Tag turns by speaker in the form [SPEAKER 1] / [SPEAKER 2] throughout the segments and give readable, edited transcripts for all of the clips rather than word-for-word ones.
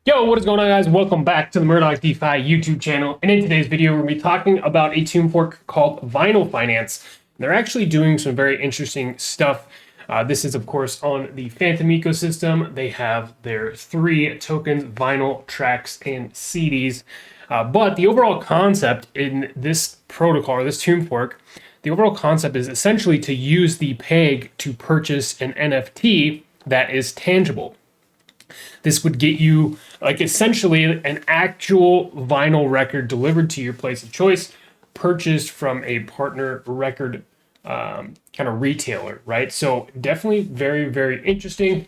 [SPEAKER 1] Yo, what is going on, guys? Welcome back to the Murdoch DeFi YouTube channel. And in today's video, we're going to be talking about a tomb fork called Vinyl Finance. They're actually doing some very interesting stuff. This is, of course, on the Phantom ecosystem. They have their three tokens, vinyl, tracks, and CDs. But the overall concept in this protocol, or this tomb fork, the overall concept is essentially to use the peg to purchase an NFT that is tangible. This would get you like essentially an actual vinyl record delivered to your place of choice, purchased from a partner record kind of retailer, right? So definitely very, very interesting.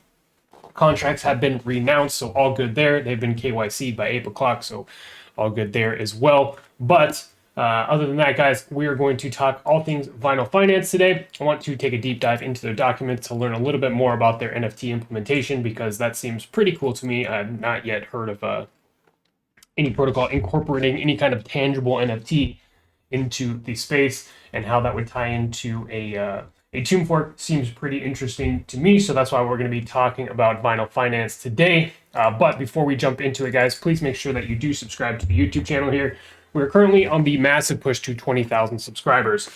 [SPEAKER 1] Contracts have been renounced, so all good there. They've been KYC'd by 8 o'clock, so all good there as well. But other than that, guys, we are going to talk all things vinyl finance today. I want to take a deep dive into their documents to learn a little bit more about their NFT implementation because that seems pretty cool to me. I've not yet heard of any protocol incorporating any kind of tangible NFT into the space, and how that would tie into a tomb fork seems pretty interesting to me. So that's why we're going to be talking about vinyl finance today. But before we jump into it, guys, please make sure that you do subscribe to the YouTube channel here. We're currently on the massive push to 20,000 subscribers.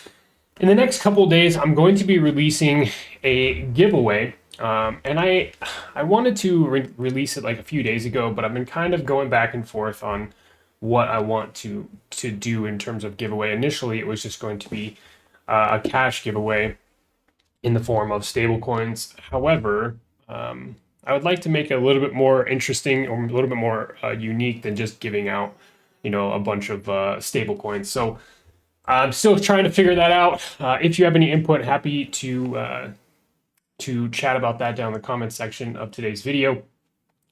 [SPEAKER 1] In the next couple of days, I'm going to be releasing a giveaway. And I wanted to release it like a few days ago, but I've been kind of going back and forth on what I want to do in terms of giveaway. Initially, it was just going to be a cash giveaway in the form of stablecoins. However, I would like to make it a little bit more interesting or a little bit more unique than just giving out, a bunch of stable coins. So I'm still trying to figure that out. If you have any input, happy to chat about that down in the comments section of today's video.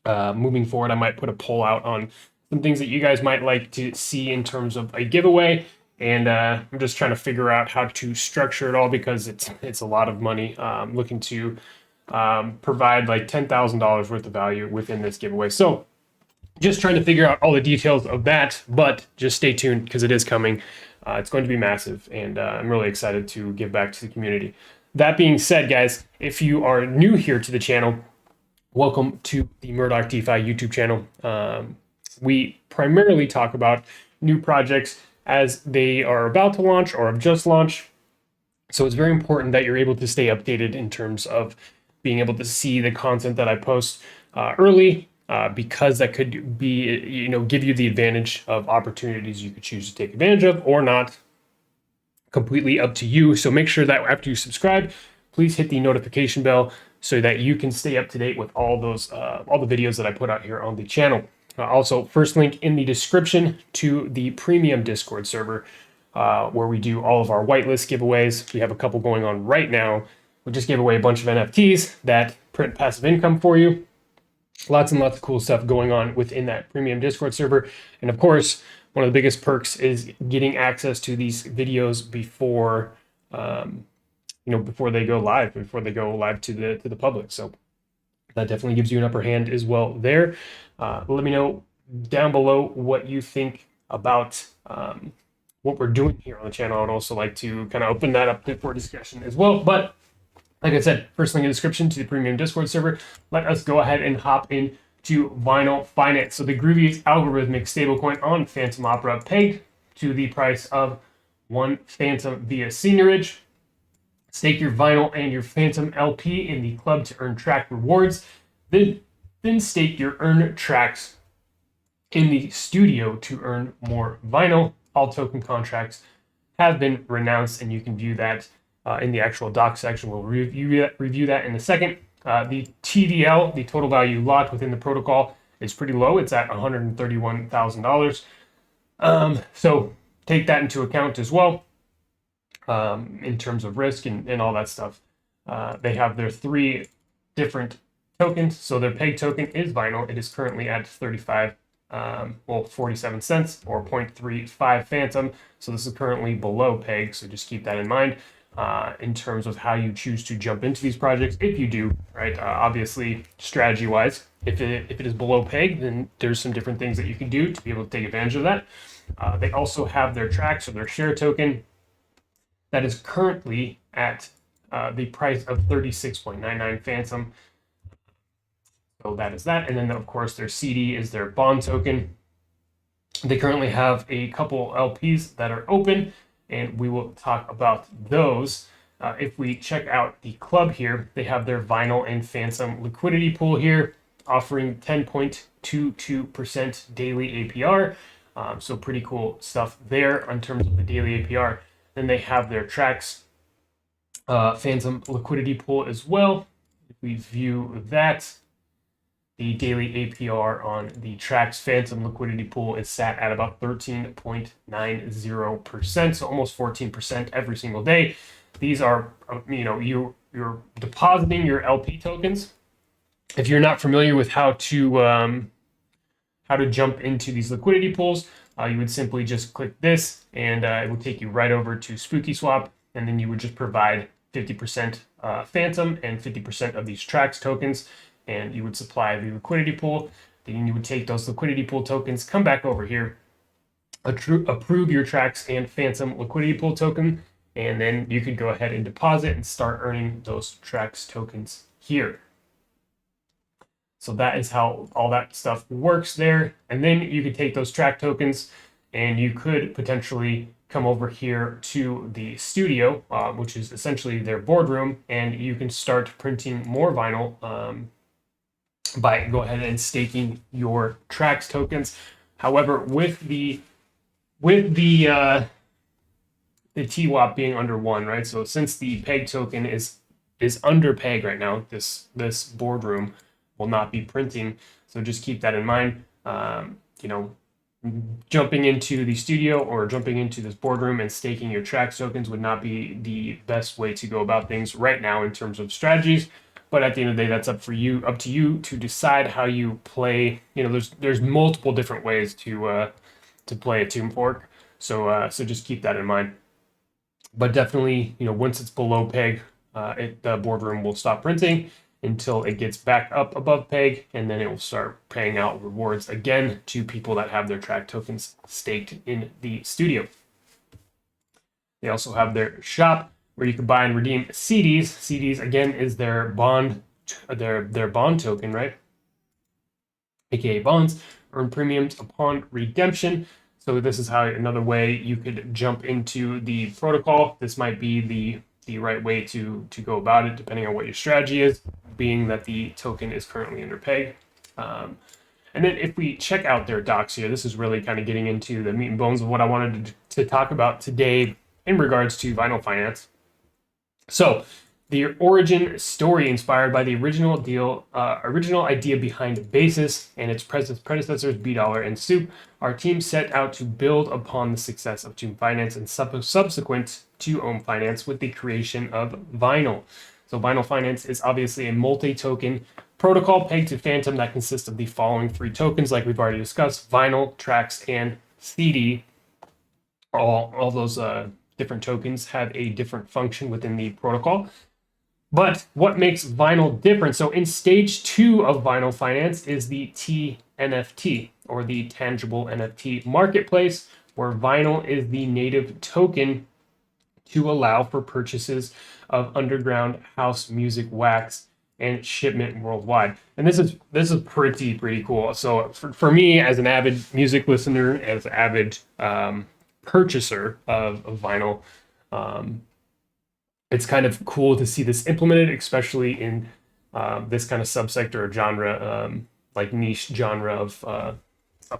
[SPEAKER 1] Moving forward, I might put a poll out on some things that you guys might like to see in terms of a giveaway. And I'm just trying to figure out how to structure it all because it's a lot of money. Looking to provide like $10,000 worth of value within this giveaway. So just trying to figure out all the details of that, but just stay tuned because it is coming. It's going to be massive, and I'm really excited to give back to the community. That being said, guys, if you are new here to the channel, welcome to the Murdoch DeFi YouTube channel. We primarily talk about new projects as they are about to launch or have just launched. So it's very important that you're able to stay updated in terms of being able to see the content that I post early. Because that could be, give you the advantage of opportunities you could choose to take advantage of or not. Completely up to you. So make sure that after you subscribe, please hit the notification bell so that you can stay up to date with all the videos that I put out here on the channel. Also, first link in the description to the premium Discord server where we do all of our whitelist giveaways. We have a couple going on right now. We just gave away a bunch of NFTs that print passive income for you. Lots and lots of cool stuff going on within that premium Discord server. And of course, one of the biggest perks is getting access to these videos before, before they go live to the public. So that definitely gives you an upper hand as well there. Let me know down below what you think about what we're doing here on the channel. I'd also like to kind of open that up for discussion as well. But like I said, first link in the description to the premium Discord server. Let us go ahead and hop into Vinyl Finance. So the Groovy's algorithmic stablecoin on Phantom Opera pegged to the price of 1 Phantom via Seniorage. Stake your Vinyl and your Phantom LP in the club to earn track rewards. Then stake your earned tracks in the studio to earn more Vinyl. All token contracts have been renounced, and you can view that in the actual doc section. We'll review that in a second. The TVL, the total value locked within the protocol, is pretty low. It's at $131,000. So take that into account as well in terms of risk and all that stuff. They have their three different tokens. So their peg token is Vinyl. It is currently at 47 cents or 0.35 Phantom. So this is currently below peg. So just keep that in mind. In terms of how you choose to jump into these projects, if you do, right? Obviously, strategy-wise, if it is below peg, then there's some different things that you can do to be able to take advantage of that. They also have their tracks or their share token that is currently at the price of 36.99 Phantom. So that is that. And then, of course, their CD is their bond token. They currently have a couple LPs that are open, and we will talk about those. If we check out the club here, they have their Vinyl and Phantom liquidity pool here, offering 10.22% daily APR. So pretty cool stuff there in terms of the daily APR. Then they have their Trax Phantom liquidity pool as well. If we view that, the daily APR on the Trax Phantom liquidity pool is sat at about 13.90%, so almost 14% every single day. These are, you're depositing your LP tokens. If you're not familiar with how to jump into these liquidity pools, you would simply just click this, and it will take you right over to Spooky Swap, and then you would just provide 50% Phantom and 50% of these Trax tokens, and you would supply the liquidity pool. Then you would take those liquidity pool tokens, come back over here, approve your Trax and Phantom liquidity pool token, and then you could go ahead and deposit and start earning those Trax tokens here. So that is how all that stuff works there. And then you could take those Trax tokens and you could potentially come over here to the studio, which is essentially their boardroom, and you can start printing more vinyl by go ahead and staking your Trax tokens. However, with the TWAP being under 1, right? So since the PEG token is under PEG right now, this boardroom will not be printing. So just keep that in mind. Jumping into the studio or jumping into this boardroom and staking your Trax tokens would not be the best way to go about things right now in terms of strategies. But at the end of the day, that's up to you to decide how you play. There's multiple different ways to play a tomb fork. So just keep that in mind. But definitely, once it's below PEG, the boardroom will stop printing until it gets back up above PEG, and then it will start paying out rewards again to people that have their Trax tokens staked in the studio. They also have their shop where you can buy and redeem CDs. CDs again is their bond token, right? AKA bonds, earn premiums upon redemption. So this is how another way you could jump into the protocol. This might be the right way to go about it, depending on what your strategy is, being that the token is currently under PEG. And then if we check out their docs here, this is really kind of getting into the meat and bones of what I wanted to talk about today in regards to Vinyl Finance. So the origin story inspired by the original idea behind Basis and its predecessors, B-Dollar and Soup, our team set out to build upon the success of Tomb Finance and subsequent to Ohm Finance with the creation of Vinyl. So Vinyl Finance is obviously a multi-token protocol pegged to Phantom that consists of the following 3 tokens, like we've already discussed: Vinyl, Trax, and CD. All those different tokens have a different function within the protocol. But what makes Vinyl different? So in stage 2 of Vinyl Finance is the TNFT, or the Tangible NFT Marketplace, where Vinyl is the native token to allow for purchases of underground house music wax and shipment worldwide. And this is pretty cool. So for me, as an avid music listener, as an avid purchaser of vinyl, it's kind of cool to see this implemented, especially in this kind of subsector or genre, like niche genre of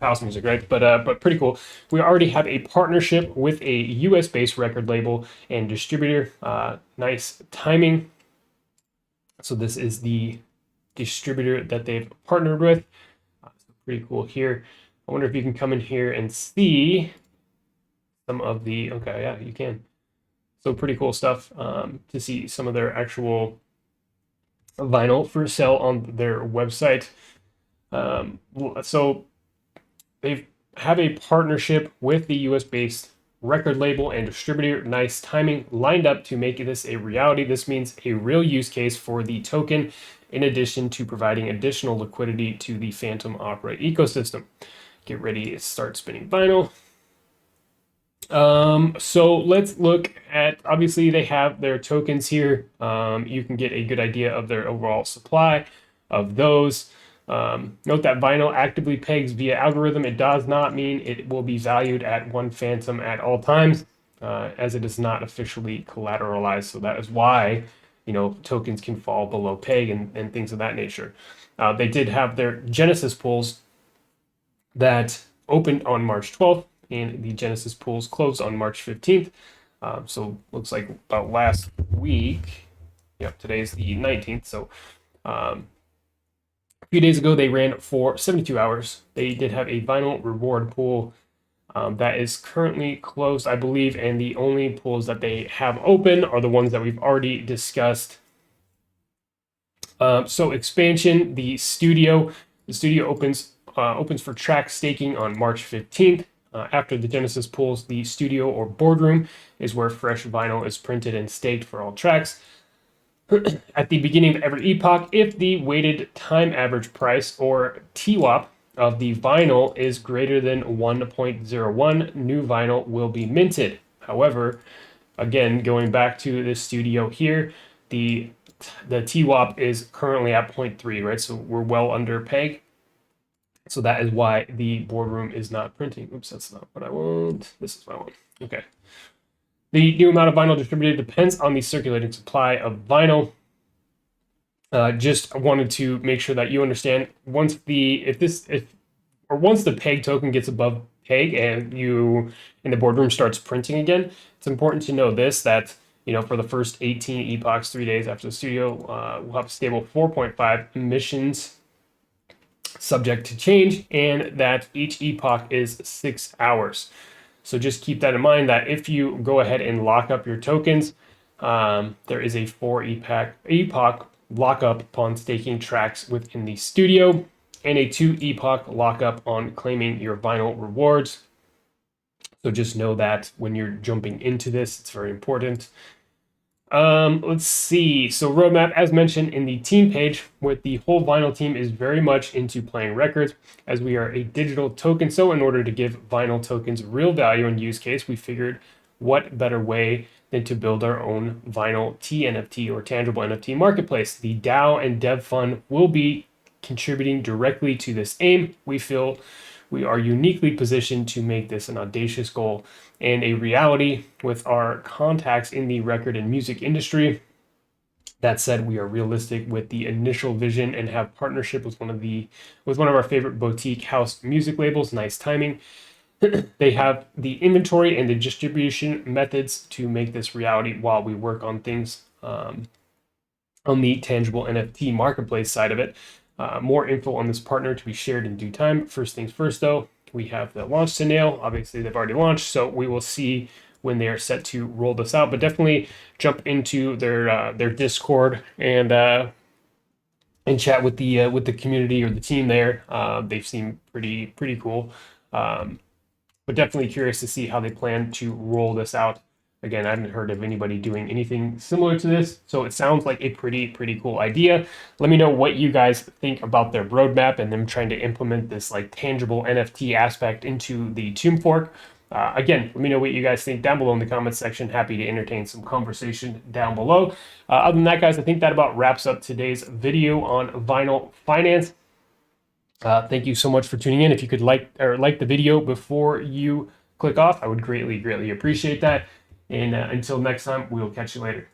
[SPEAKER 1] house music, right? But pretty cool. We already have a partnership with a US-based record label and distributor. Nice timing. So this is the distributor that they've partnered with. So pretty cool here. I wonder if you can come in here and see some of the, okay, yeah, you can. So pretty cool stuff to see some of their actual vinyl for sale on their website. So they have a partnership with the US-based record label and distributor. Nice timing lined up to make this a reality. This means a real use case for the token, in addition to providing additional liquidity to the Phantom Opera ecosystem. Get ready to start spinning vinyl. So let's look at, obviously they have their tokens here. You can get a good idea of their overall supply of those. Note that vinyl actively pegs via algorithm. It does not mean it will be valued at one phantom at all times, as it is not officially collateralized. So that is why, tokens can fall below peg and things of that nature. They did have their Genesis pools that opened on March 12th, and the Genesis pools closed on March 15th. So looks like about last week. Yep, today's the 19th. So a few days ago, they ran for 72 hours. They did have a vinyl reward pool that is currently closed, I believe, and the only pools that they have open are the ones that we've already discussed. So expansion, the studio opens for track staking on March 15th. After the Genesis pools, the studio or boardroom is where fresh vinyl is printed and staked for all tracks. At the beginning of every epoch, if the weighted time average price, or TWAP, of the vinyl is greater than 1.01, new vinyl will be minted. However, again, going back to the studio here, the TWAP is currently at 0.3, right? So we're well under peg. So that is why the boardroom is not printing. Oops, that's not what I want. This is what I want. Okay. The new amount of vinyl distributed depends on the circulating supply of vinyl. Just wanted to make sure that you understand once the peg token gets above peg and the boardroom starts printing again, it's important to know this, that for the first 18 epochs, 3 days after the studio, we'll have a stable 4.5 emissions subject to change, and that each epoch is 6 hours. So just keep that in mind, that if you go ahead and lock up your tokens, there is a 4 epoch lockup upon staking tracks within the studio, and a 2 epoch lockup on claiming your vinyl rewards. So just know that when you're jumping into this, it's very important. Let's see. So roadmap, as mentioned in the team page, with the whole vinyl team is very much into playing records, as we are a digital token. So in order to give vinyl tokens real value and use case, we figured what better way than to build our own vinyl TNFT, or tangible NFT marketplace. The DAO and Dev Fund will be contributing directly to this aim. We feel we are uniquely positioned to make this an audacious goal and a reality with our contacts in the record and music industry. That said, we are realistic with the initial vision and have partnership with one of our favorite boutique house music labels, Nice Timing. They have the inventory and the distribution methods to make this reality while we work on things on the tangible NFT marketplace side of it. More info on this partner to be shared in due time. First things first, though, we have the launch to nail. Obviously, they've already launched, so we will see when they are set to roll this out. But definitely jump into their Discord and chat with the community or the team there. They seem pretty cool. But definitely curious to see how they plan to roll this out. Again, I haven't heard of anybody doing anything similar to this, so it sounds like a pretty cool idea. Let me know what you guys think about their roadmap and them trying to implement this like tangible NFT aspect into the Tomb Fork. Again, let me know what you guys think down below in the comments section. Happy to entertain some conversation down below. Other than that, guys, I think that about wraps up today's video on Vinyl Finance. Thank you so much for tuning in. If you could like the video before you click off, I would greatly appreciate that. And until next time, we'll catch you later.